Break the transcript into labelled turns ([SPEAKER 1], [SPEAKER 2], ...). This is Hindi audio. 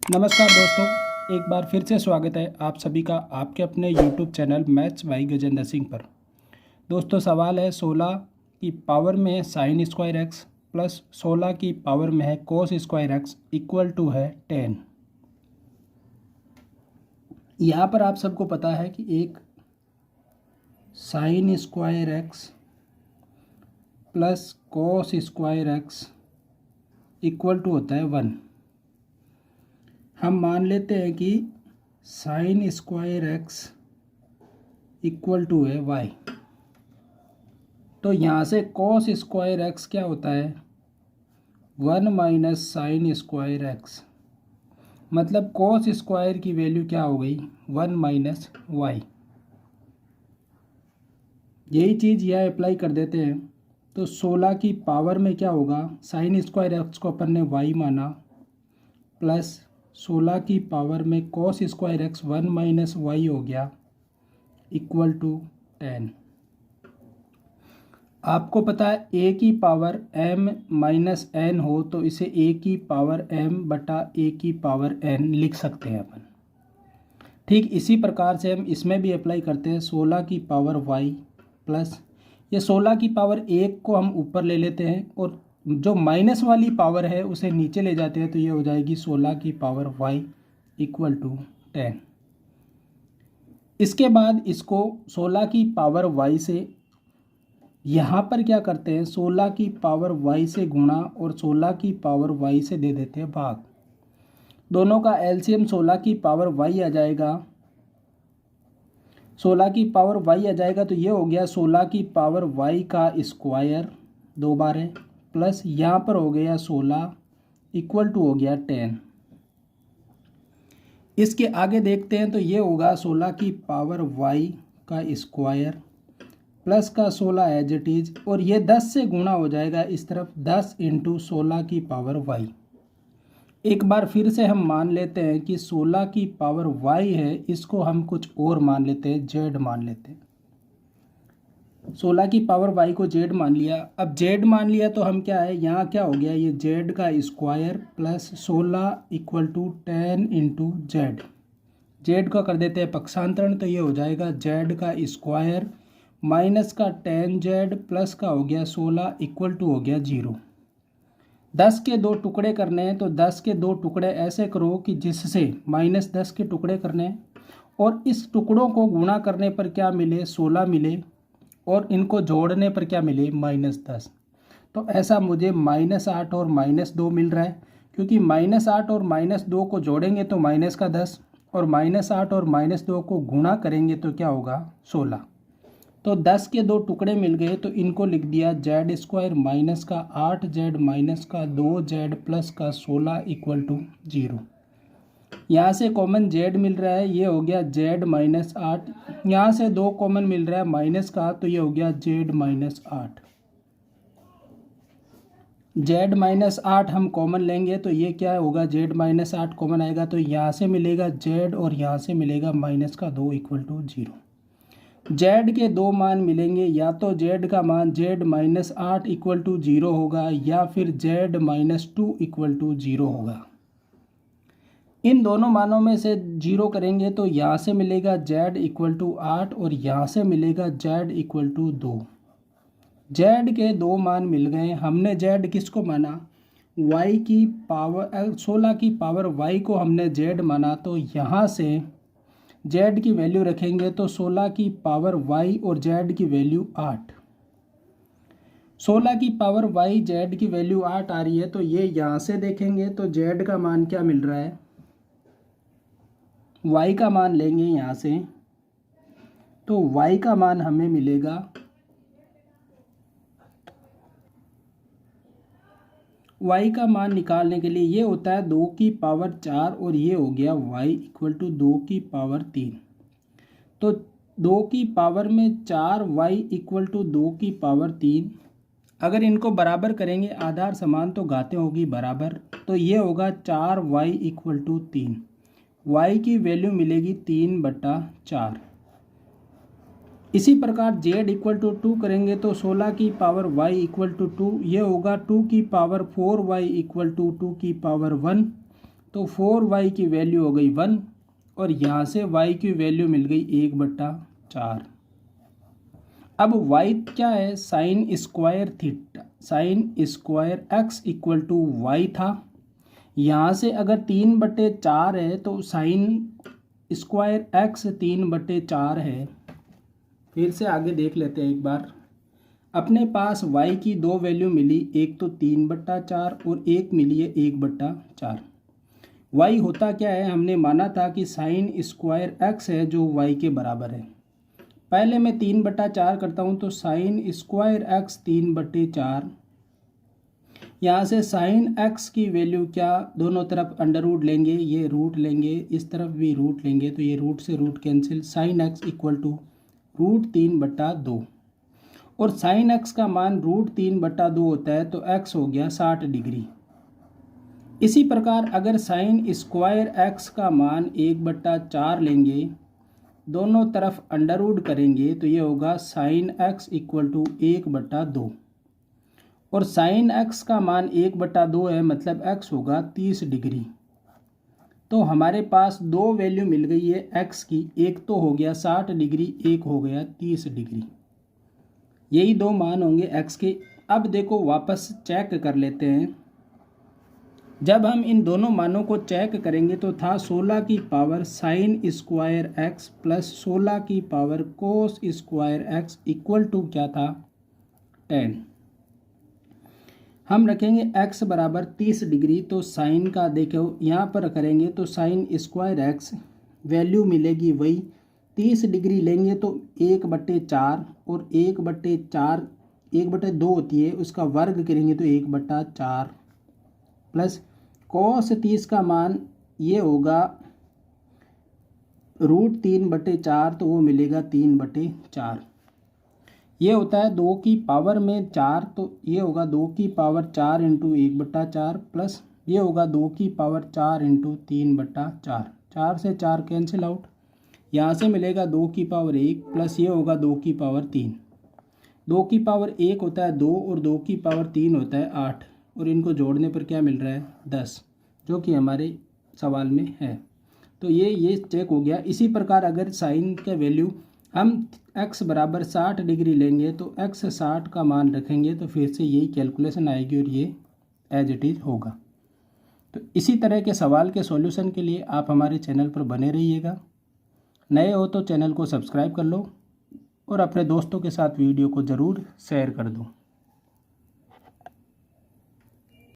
[SPEAKER 1] नमस्कार दोस्तों, एक बार फिर से स्वागत है आप सभी का आपके अपने YouTube channel maths by Gajendra Singh पर। दोस्तों, सवाल है 16 की पावर में है साइन स्क्वायर एक्स प्लस 16 की पावर में है cos square x equal to है 10। यहाँ पर आप सबको पता है कि एक sine square x plus cos square x equal to होता है 1। हम मान लेते हैं कि sine square x equal to है वाई। तो यहाँ से कॉस स्क्वायर एक्स क्या होता है 1 माइनस साइन स्क्वायर एक्स, मतलब कॉस स्क्वायर की वैल्यू क्या हो गई 1 माइनस वाई। यही चीज़ यह अप्लाई कर देते हैं तो 16 की पावर में क्या होगा, साइन स्क्वायर एक्स को अपन ने वाई माना प्लस 16 की पावर में cos square x 1 minus y हो गया इक्वल टू 10। आपको पता है ए की पावर m माइनस एन हो तो इसे ए की पावर m बटा ए की पावर n लिख सकते हैं अपन। ठीक इसी प्रकार से हम इसमें भी अप्लाई करते हैं 16 की पावर y प्लस ये 16 की पावर 1 को हम ऊपर ले लेते हैं और जो माइनस वाली पावर है उसे नीचे ले जाते हैं तो ये हो जाएगी 16 की पावर y इक्वल टू 10। इसके बाद इसको 16 की पावर y से यहाँ पर क्या करते हैं 16 की पावर y से गुणा और 16 की पावर y से दे देते हैं भाग। दोनों का एलसीएम 16 की पावर y आ जाएगा, 16 की पावर y आ जाएगा तो ये हो गया 16 की पावर y का स्क्वायर 2 बार है प्लस यहाँ पर हो गया 16 इक्वल टू हो गया 10। इसके आगे देखते हैं तो ये होगा 16 की पावर y का स्क्वायर प्लस का 16 एज इट इज और ये 10 से गुणा हो जाएगा इस तरफ 10 इंटू 16 की पावर y। एक बार फिर से हम मान लेते हैं कि 16 की पावर y है, इसको हम कुछ और मान लेते हैं, z मान लेते हैं। 16 की पावर y को z मान लिया। अब z मान लिया तो हम क्या है यहाँ क्या हो गया ये z का square plus 16 equal to 10 into z. Z को कर देते हैं पक्षांतरण तो ये हो जाएगा z का स्क्वायर माइनस का 10z प्लस का हो गया 16 इक्वल टू हो गया 0। 10 के 2 टुकड़े करने हैं तो 10 के 2 टुकड़े ऐसे करो कि जिससे माइनस 10 के टुकड़े करने हैं और इस टुकड़ों को गुणा करने पर क्या मिले 16 मिले और इनको जोड़ने पर क्या मिले -10। तो ऐसा मुझे -8 और -2 मिल रहा है, क्योंकि -8 और -2 को जोड़ेंगे तो माइनस का 10 और -8 और -2 को गुणा करेंगे तो क्या होगा 16। तो 10 के 2 टुकड़े मिल गए तो इनको लिख दिया जेड स्क्वायर माइनस का 8z माइनस का 2z प्लस का 16 इक्वल टू 0। यहाँ से कॉमन z मिल रहा है, ये हो गया z माइनस 8। यहाँ से 2 कॉमन मिल रहा है माइनस का तो ये हो गया z माइनस 8। z माइनस 8 हम कॉमन लेंगे तो ये क्या होगा z माइनस 8 कॉमन आएगा तो यहाँ से मिलेगा z और यहाँ से मिलेगा माइनस का 2 इक्वल टू 0। z के 2 मान मिलेंगे, या तो z का मान z माइनस 8 इक्वल टू 0 होगा या फिर z माइनस 2 इक्वल टू 0 होगा। इन दोनों मानों में से 0 करेंगे तो यहाँ से मिलेगा z इक्वल टू 8 और यहाँ से मिलेगा z इक्वल टू 2। z के 2 मान मिल गए। हमने z किसको माना y की पावर 16 की पावर y को हमने z माना तो यहाँ से z की वैल्यू रखेंगे तो 16 की पावर y और z की वैल्यू 8। 16 की पावर y z की वैल्यू 8 आ रही है तो ये यहाँ से देखेंगे तो z का मान क्या मिल रहा है, y का मान लेंगे यहाँ से तो y का मान हमें मिलेगा y का मान निकालने के लिए ये होता है 2 की पावर 4 और ये हो गया y इक्वल टू 2 की पावर 3। तो 2 की पावर में 4y इक्वल टू 2 की पावर 3। अगर इनको बराबर करेंगे आधार समान तो घातें होगी बराबर, तो ये होगा 4y इक्वल टू 3। y की वैल्यू मिलेगी 3/4। इसी प्रकार z इक्वल टू 2 करेंगे तो 16 की पावर y इक्वल टू 2, ये होगा 2 की पावर 4y इक्वल टू 2 की पावर 1। तो 4y की वैल्यू हो गई 1 और यहाँ से y की वैल्यू मिल गई 1/4। अब y क्या है, sine square theta, sine square x equal to y था। यहाँ से अगर 3/4 है तो साइन स्क्वायर x 3/4 है। फिर से आगे देख लेते हैं एक बार। अपने पास y की दो वैल्यू मिली, एक तो 3/4 और एक मिली है 1/4। y होता क्या है, हमने माना था कि साइन स्क्वायर x है जो y के बराबर है। पहले मैं 3/4 करता हूँ तो साइन स्क्वायर x 3/4। यहाँ से साइन x की वैल्यू क्या, दोनों तरफ अंडर रूट लेंगे, ये रूट लेंगे, इस तरफ भी रूट लेंगे, तो ये रूट से root cancel, sine x equal to √3/2 और साइन x का मान √3/2 होता है तो x हो गया 60 डिग्री। इसी प्रकार अगर साइन स्क्वायर x का मान 1/4 लेंगे, दोनों तरफ अंडर रूट करेंगे तो ये होगा साइन x इक्वल टू 1/2 और साइन x का मान 1/2 है, मतलब x होगा 30 डिग्री। तो हमारे पास दो वैल्यू मिल गई है x की, एक तो हो गया 60 डिग्री, एक हो गया 30 डिग्री। यही दो मान होंगे x के। अब देखो वापस चेक कर लेते हैं। जब हम इन दोनों मानों को चेक करेंगे तो था 16 की पावर साइन स्क्वायर x प्लस 16 की power cos square x equal to क्या था, 10। हम रखेंगे x बराबर 30 डिग्री, तो साइन का देखो यहाँ पर करेंगे तो साइन स्क्वायर x वैल्यू मिलेगी वही 30 डिग्री लेंगे तो 1/4 और 1/2 होती है, उसका वर्ग करेंगे तो 1/4 प्लस cos 30 का मान ये होगा √3/4, तो वो मिलेगा 3/4। ये होता है 2 की पावर में 4, तो ये होगा 2 की पावर 4 इंटू 1/4 प्लस ये होगा 2 की पावर 4 इंटू 3/4। 4 से 4 कैंसिल आउट, यहाँ से मिलेगा 2 की पावर 1 प्लस ये होगा 2 की पावर 3। 2 की पावर 1 होता है 2 और 2 की पावर 3 होता है 8 और इनको जोड़ने पर क्या मिल रहा है 10, जो कि हमारे सवाल में है। तो ये चेक हो गया। इसी प्रकार अगर साइन का वैल्यू हम x बराबर 60 डिग्री लेंगे तो x 60 का मान रखेंगे तो फिर से यही कैलकुलेशन आएगी और ये एज इट इज़ होगा। तो इसी तरह के सवाल के सॉल्यूशन के लिए आप हमारे चैनल पर बने रहिएगा। नए हो तो चैनल को सब्सक्राइब कर लो और अपने दोस्तों के साथ वीडियो को ज़रूर शेयर कर दो।